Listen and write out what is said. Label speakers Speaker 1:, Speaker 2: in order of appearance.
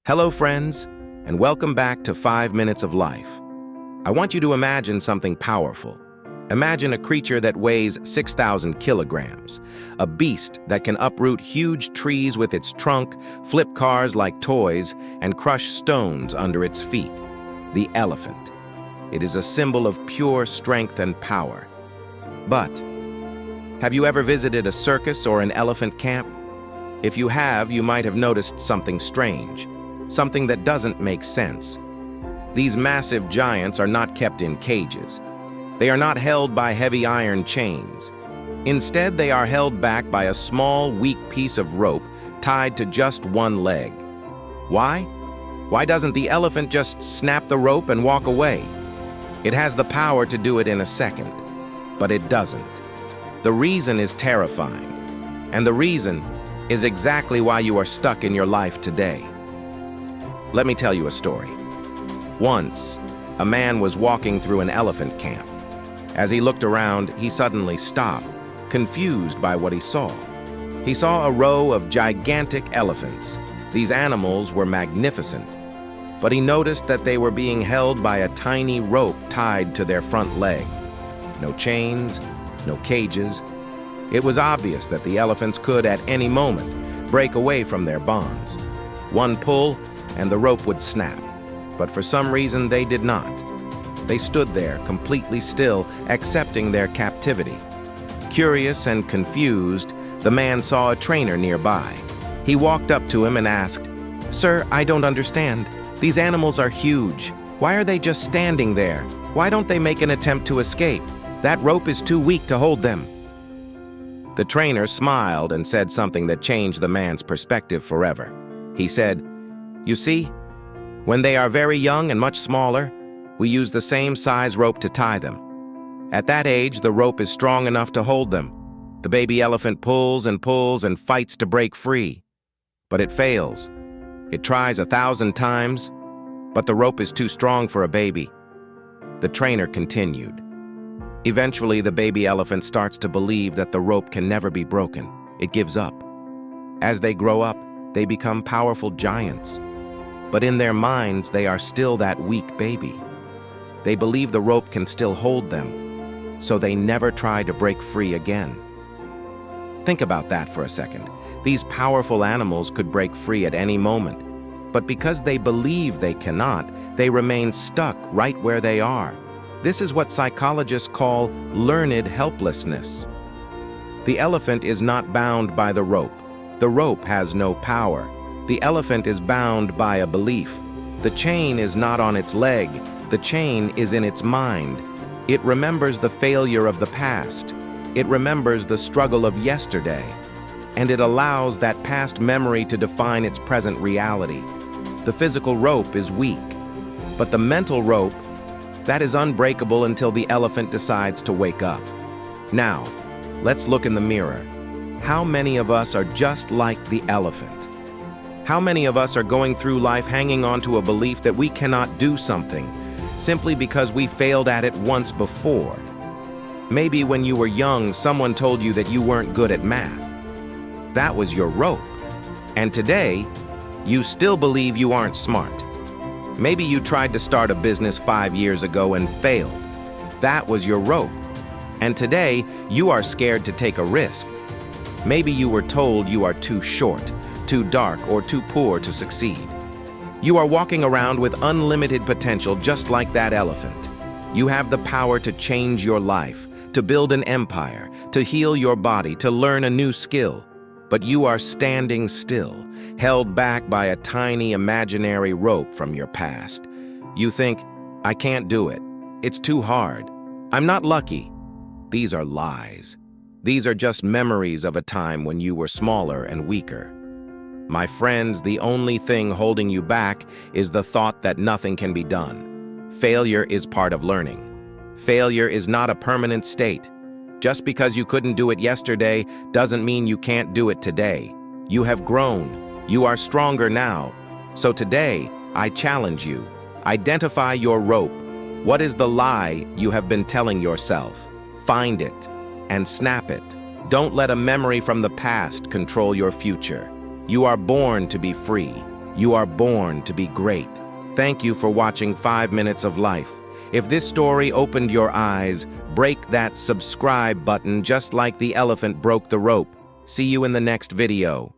Speaker 1: Hello, friends, and welcome back to 5 Minutes of Life. I want you to imagine something powerful. Imagine a creature that weighs 6,000 kilograms, a beast that can uproot huge trees with its trunk, flip cars like toys, and crush stones under its feet. The elephant. It is a symbol of pure strength and power. But, have you ever visited a circus or an elephant camp? If you have, you might have noticed something strange. Something that doesn't make sense. These massive giants are not kept in cages. They are not held by heavy iron chains. Instead, they are held back by a small, weak piece of rope tied to just one leg. Why? Why doesn't the elephant just snap the rope and walk away? It has the power to do it in a second, but it doesn't. The reason is terrifying, and the reason is exactly why you are stuck in your life today. Let me tell you a story. Once, a man was walking through an elephant camp. As he looked around, he suddenly stopped, confused by what he saw. He saw a row of gigantic elephants. These animals were magnificent, but he noticed that they were being held by a tiny rope tied to their front leg. No chains, no cages. It was obvious that the elephants could, at any moment, break away from their bonds. One pull, and the rope would snap. But for some reason, they did not. They stood there, completely still, accepting their captivity. Curious and confused, the man saw a trainer nearby. He walked up to him and asked, "Sir, I don't understand. These animals are huge. Why are they just standing there? Why don't they make an attempt to escape? That rope is too weak to hold them." The trainer smiled and said something that changed the man's perspective forever. He said, "You see, when they are very young and much smaller, we use the same size rope to tie them. At that age, the rope is strong enough to hold them. The baby elephant pulls and fights to break free. But it fails. It tries 1,000 times, but the rope is too strong for a baby." The trainer continued. Eventually, the baby elephant starts to believe that the rope can never be broken. It gives up. As they grow up, they become powerful giants. But in their minds, they are still that weak baby. They believe the rope can still hold them, so they never try to break free again. Think about that for a second. These powerful animals could break free at any moment, but because they believe they cannot, they remain stuck right where they are. This is what psychologists call learned helplessness. The elephant is not bound by the rope. The rope has no power. The elephant is bound by a belief. The chain is not on its leg. The chain is in its mind. It remembers the failure of the past. It remembers the struggle of yesterday. And it allows that past memory to define its present reality. The physical rope is weak, but the mental rope, that is unbreakable until the elephant decides to wake up. Now, let's look in the mirror. How many of us are just like the elephant? How many of us are going through life hanging on to a belief that we cannot do something simply because we failed at it once before? Maybe when you were young, someone told you that you weren't good at math. That was your rope. And today, you still believe you aren't smart. Maybe you tried to start a business 5 years ago and failed. That was your rope. And today, you are scared to take a risk. Maybe you were told you are too short, too dark, or too poor to succeed. You are walking around with unlimited potential just like that elephant. You have the power to change your life, to build an empire, to heal your body, to learn a new skill. But you are standing still, held back by a tiny imaginary rope from your past. You think, "I can't do it. It's too hard. I'm not lucky." These are lies. These are just memories of a time when you were smaller and weaker. My friends, the only thing holding you back is the thought that nothing can be done. Failure is part of learning. Failure is not a permanent state. Just because you couldn't do it yesterday doesn't mean you can't do it today. You have grown. You are stronger now. So today, I challenge you. Identify your rope. What is the lie you have been telling yourself? Find it and snap it. Don't let a memory from the past control your future. You are born to be free. You are born to be great. Thank you for watching 5 Minutes of Life. If this story opened your eyes, break that subscribe button just like the elephant broke the rope. See you in the next video.